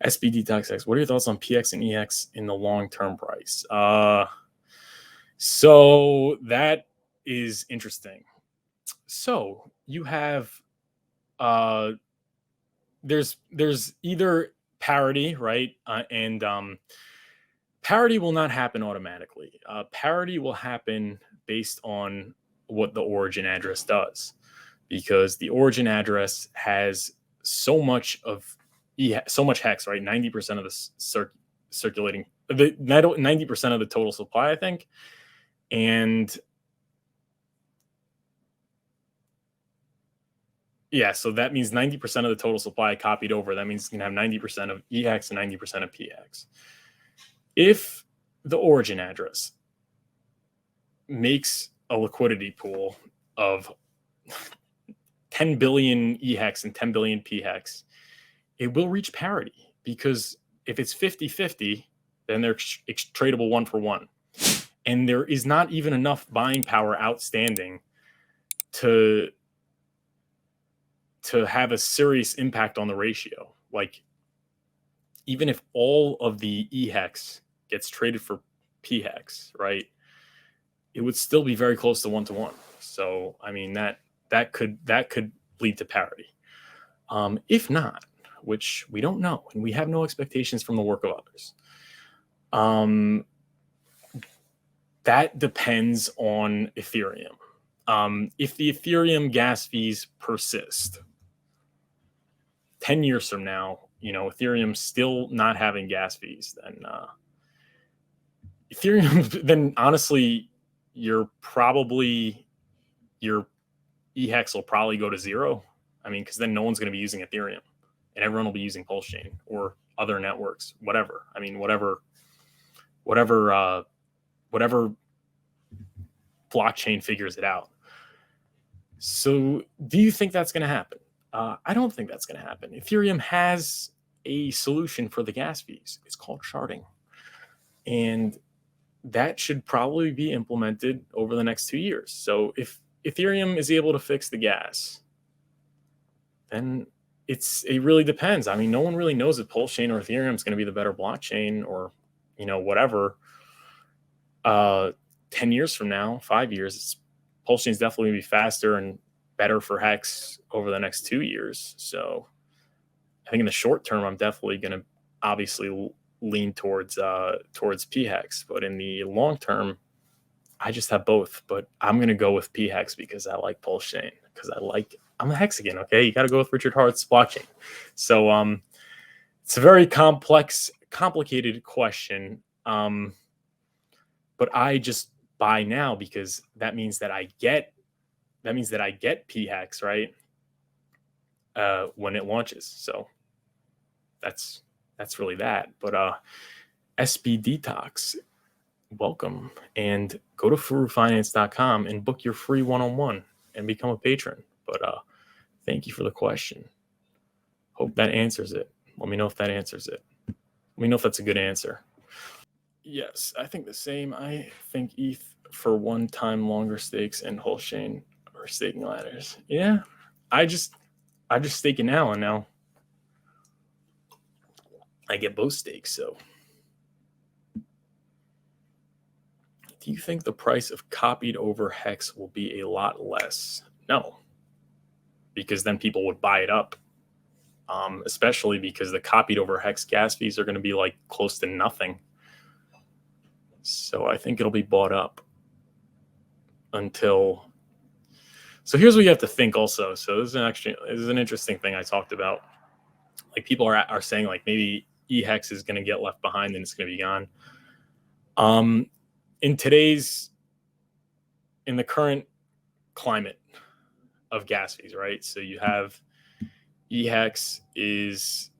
SBD X. What are your thoughts on PX and EX in the long-term price? So that is interesting. So you have there's either parity, right? And parity will not happen automatically. Parity will happen based on what the origin address does, because the origin address has so much hex, right? 90% of the circulating, 90% of the total supply, I think. And yeah, so that means 90% of the total supply copied over. That means you can have 90% of EX and 90% of PX. If the origin address makes a liquidity pool of 10 billion EHEX and 10 billion PHEX, it will reach parity, because if it's 50-50, then they're tradable one for one. And there is not even enough buying power outstanding to have a serious impact on the ratio. Like, even if all of the EHEX gets traded for PHEX, right, it would still be very close to 1-to-1. So, I mean, that could lead to parity. If not, which we don't know, and we have no expectations from the work of others, that depends on Ethereum. If the Ethereum gas fees persist 10 years from now, Ethereum still not having gas fees, then Ethereum, then honestly, your EHEX will probably go to zero. I mean, because then no one's going to be using Ethereum, and everyone will be using Pulsechain or other networks, whatever. I mean, whatever blockchain figures it out. So do you think that's going to happen? I don't think that's going to happen. Ethereum has a solution for the gas fees. It's called sharding. And that should probably be implemented over the next 2 years. So if Ethereum is able to fix the gas, then it really depends. I mean, no one really knows if Pulsechain or Ethereum is going to be the better blockchain, or, whatever. 10 years from now, 5 years, Pulsechain is definitely going to be faster and better for HEX over the next 2 years. So I think in the short term, I'm definitely going to obviously lean towards PHEX, but in the long term, I just have both. But I'm going to go with PHEX because I like Pulsechain, because I'm a HEX again. Okay, you got to go with Richard Hart's blockchain. So it's a very complicated question. But I just buy now because that means that I get PHEX, right, when it launches. So that's really that. But SB Detox, welcome, and go to furufinance.com and book your free one-on-one and become a patron. But thank you for the question. Hope that answers it. Let me know if that answers it. Let me know if that's a good answer. Yes, I think the same. I think ETH for one-time longer stakes and whole chain or staking ladders. Yeah, I just stake it now, and now I get both stakes. So, do you think the price of copied over HEX will be a lot less? No, because then people would buy it up. Especially because the copied over HEX gas fees are going to be like close to nothing. So I think it'll be bought up until. So here's what you have to think also. So this is an interesting thing I talked about. Like, people are saying, like, maybe EHEX is going to get left behind and it's going to be gone. In the current climate of gas fees, right? So you have EHEX is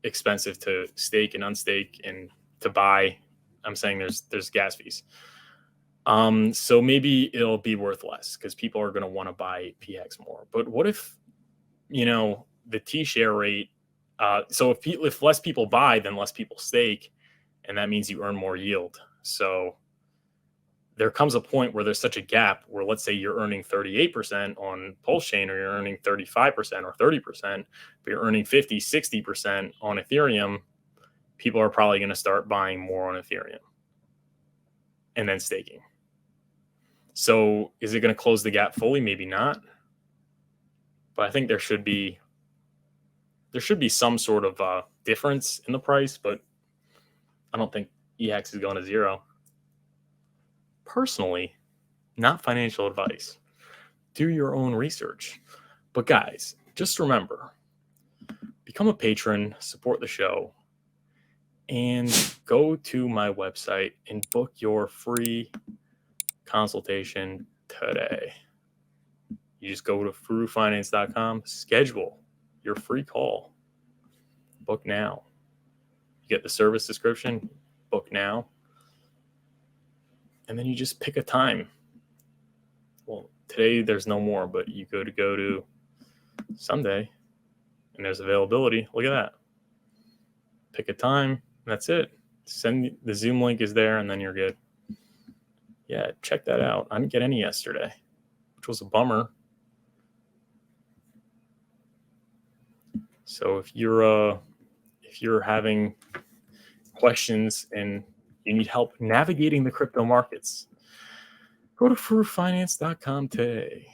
expensive to stake and unstake and to buy. I'm saying there's gas fees. So maybe it'll be worth less because people are going to want to buy PHEX more. But what if, the T-share rate, so if less people buy, then less people stake, and that means you earn more yield. So there comes a point where there's such a gap where, let's say you're earning 38% on Pulsechain, or you're earning 35% or 30%, but you're earning 50, 60% on Ethereum, people are probably going to start buying more on Ethereum and then staking. So is it going to close the gap fully? Maybe not. But I think there should be some sort of difference in the price, but I don't think EX is going to zero. Personally, not financial advice. Do your own research. But guys, just remember, become a patron, support the show, and go to my website and book your free consultation today. You just go to furufinance.com, schedule your free call. Book now. You get the service description, book now. And then you just pick a time. Well, today there's no more, but you go to Sunday and there's availability. Look at that. Pick a time. That's it. Send the Zoom link is there and then you're good. Yeah, check that out. I didn't get any yesterday, which was a bummer. So if you're having questions and you need help navigating the crypto markets, go to furufinance.com today.